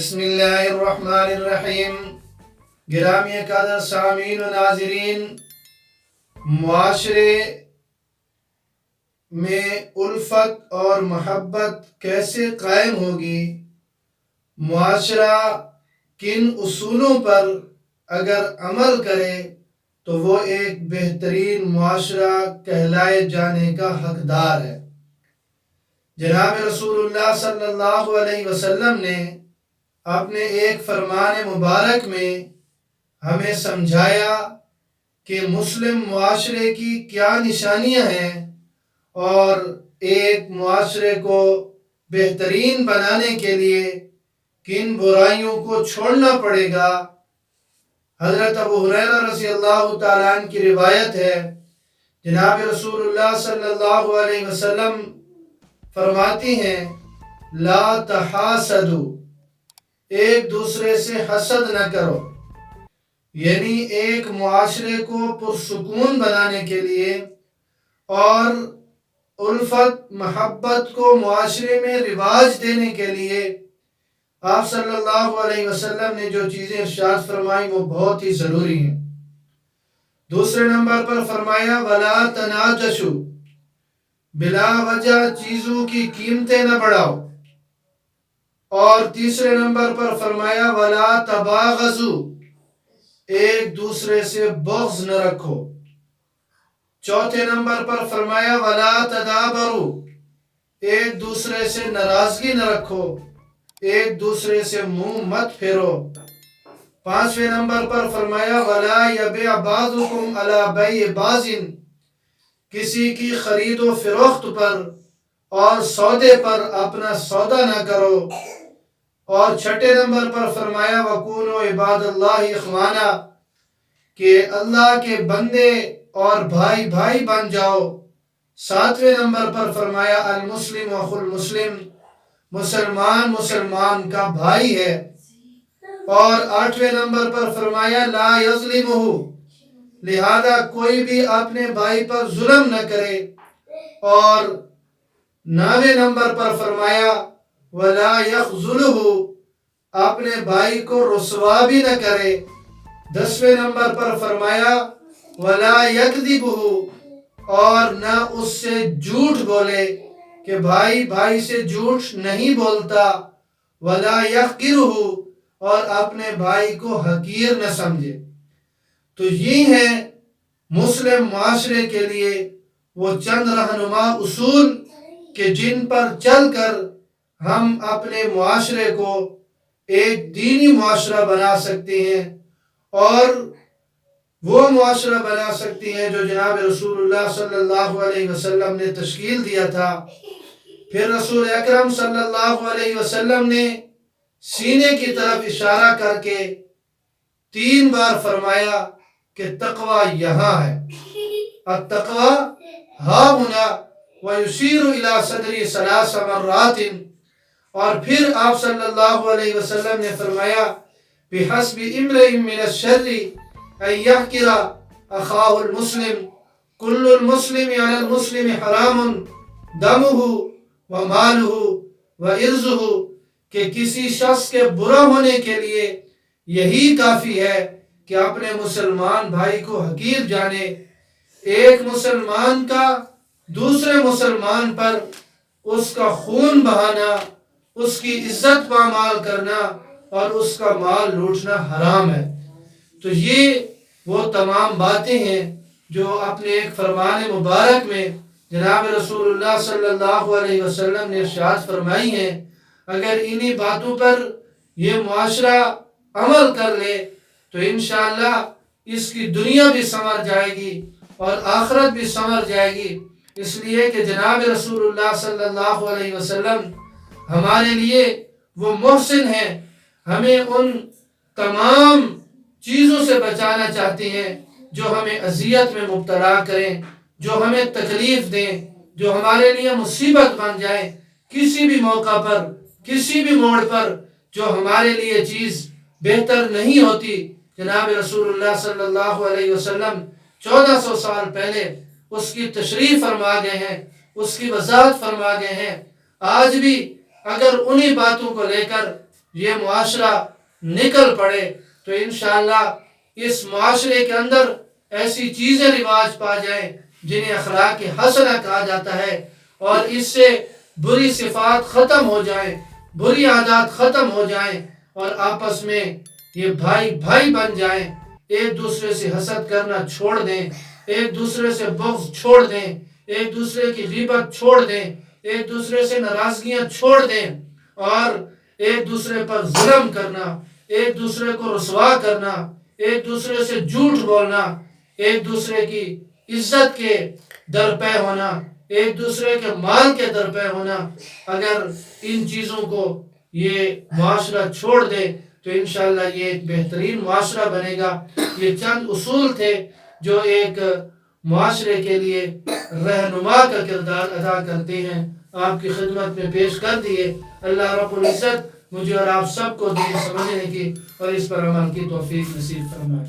بسم اللہ الرحمن الرحیم۔ گرامی قدر سامعین و ناظرین، معاشرے میں الفت اور محبت کیسے قائم ہوگی؟ معاشرہ کن اصولوں پر اگر عمل کرے تو وہ ایک بہترین معاشرہ کہلائے جانے کا حقدار ہے؟ جناب رسول اللہ صلی اللہ علیہ وسلم نے اپنے ایک فرمان مبارک میں ہمیں سمجھایا کہ مسلم معاشرے کی کیا نشانیاں ہیں اور ایک معاشرے کو بہترین بنانے کے لیے کن برائیوں کو چھوڑنا پڑے گا۔ حضرت ابو ہریرہ رضی اللہ تعالیٰ عنہ کی روایت ہے، جناب رسول اللہ صلی اللہ علیہ وسلم فرماتی ہیں، لا تحاسدوا، ایک دوسرے سے حسد نہ کرو، یعنی ایک معاشرے کو پرسکون بنانے کے لیے اور الفت محبت کو معاشرے میں رواج دینے کے لیے آپ صلی اللہ علیہ وسلم نے جو چیزیں ارشاد فرمائیں وہ بہت ہی ضروری ہیں۔ دوسرے نمبر پر فرمایا وَلَا تَنَاجَشُوا، بلا وجہ چیزوں کی قیمتیں نہ بڑھاؤ، اور تیسرے نمبر پر فرمایا وَلَا تَبَاغَضُوا، ایک دوسرے سے بغض نہ رکھو۔ چوتھے نمبر پر فرمایا وَلَا تَدَابَرُوا، ایک دوسرے سے ناراضگی نہ رکھو، ایک دوسرے سے منہ مت پھیرو۔ پانچویں نمبر پر فرمایا وَلَا يَبِعْ بَعْضُكُمْ عَلَى بَيْعِ بَعْضٍ، کسی کی خرید و فروخت پر اور سودے پر اپنا سودا نہ کرو۔ اور چھٹے نمبر پر فرمایا وَكُونُوا عِبَادَ اللَّهِ إِخْوَانًا، کہ اللہ کے بندے اور بھائی بھائی بن جاؤ۔ ساتویں نمبر پر فرمایا المسلم اخو المسلم، مسلمان مسلمان کا بھائی ہے۔ اور آٹھویں نمبر پر فرمایا لا یظلمہ، لہذا کوئی بھی اپنے بھائی پر ظلم نہ کرے۔ اور نویں نمبر پر فرمایا وَلَا يَخْذُلُهُ، اپنے بھائی کو رسوا بھی نہ کرے۔ دسویں نمبر پر فرمایا وَلَا يَكْذِبُهُ، اور نہ اس سے جھوٹ بولے، کہ بھائی بھائی سے جھوٹ نہیں بولتا۔ وَلَا يَحْقِرُهُ، اور اپنے بھائی کو حقیر نہ سمجھے۔ تو یہ ہیں مسلم معاشرے کے لیے وہ چند رہنما اصول کہ جن پر چل کر ہم اپنے معاشرے کو ایک دینی معاشرہ بنا سکتے ہیں، اور وہ معاشرہ بنا سکتے ہیں جو جناب رسول اللہ صلی اللہ علیہ وسلم نے تشکیل دیا تھا۔ پھر رسول اکرم صلی اللہ علیہ وسلم نے سینے کی طرف اشارہ کر کے 3 بار فرمایا کہ تقوی یہاں ہے، التقوی ہا ہنا، ویشیر الی صدری 3 مرات۔ اور پھر آپ صلی اللہ علیہ وسلم نے فرمایا بحسب امرئ من الشر ان یحقر اخاہ المسلم، کل المسلم علی المسلم حرام دمہ ومالہ وعرضہ، کہ کسی شخص کے برا ہونے کے لیے یہی کافی ہے کہ اپنے مسلمان بھائی کو حقیر جانے۔ ایک مسلمان کا دوسرے مسلمان پر اس کا خون بہانا، اس کی عزت پامال کرنا اور اس کا مال لوٹنا حرام ہے۔ تو یہ وہ تمام باتیں ہیں جو اپنے ایک فرمان مبارک میں جناب رسول اللہ صلی اللہ علیہ وسلم نے ارشاد فرمائی ہیں۔ اگر انہی باتوں پر یہ معاشرہ عمل کر لے تو انشاءاللہ اس کی دنیا بھی سنور جائے گی اور آخرت بھی سنور جائے گی، اس لیے کہ جناب رسول اللہ صلی اللہ علیہ وسلم ہمارے لیے وہ محسن ہیں، ہمیں ان تمام چیزوں سے بچانا چاہتے ہیں جو ہمیں اذیت میں مبتلا کریں، جو ہمیں تکلیف دیں، جو ہمارے لیے مصیبت بن جائیں۔ کسی بھی موقع پر، کسی بھی موڑ پر جو ہمارے لیے چیز بہتر نہیں ہوتی، جناب رسول اللہ صلی اللہ علیہ وسلم 1400 سال پہلے اس کی تشریح فرما گئے ہیں، اس کی وضاحت فرما گئے ہیں۔ آج بھی اگر انہی باتوں کو لے کر یہ معاشرہ نکل پڑے تو انشاءاللہ اس معاشرے کے اندر ایسی چیزیں رواج پا جائیں جنہیں اخلاق حسنہ کہا جاتا ہے، اور اس سے بری صفات ختم ہو جائیں، بری عادات ختم ہو جائیں، اور آپس میں یہ بھائی بھائی بن جائیں، ایک دوسرے سے حسد کرنا چھوڑ دیں، ایک دوسرے سے بغض چھوڑ دیں، ایک دوسرے کی غیبت چھوڑ دیں، ایک دوسرے سے ناراضگیاں چھوڑ دیں، اور ایک دوسرے پر ظلم کرنا، ایک دوسرے کو رسوا کرنا، ایک دوسرے سے جھوٹ بولنا، ایک دوسرے کی عزت کے درپے ہونا، ایک دوسرے کے مال کے درپے ہونا، اگر ان چیزوں کو یہ معاشرہ چھوڑ دے تو انشاءاللہ یہ ایک بہترین معاشرہ بنے گا۔ یہ چند اصول تھے جو ایک معاشرے کے لیے رہنما کا کردار ادا کرتے ہیں، آپ کی خدمت میں پیش کر دیے۔ اللہ رب العزت مجھے اور آپ سب کو دین سمجھنے کی اور اس پر عمل کی توفیق نصیب فرمائے۔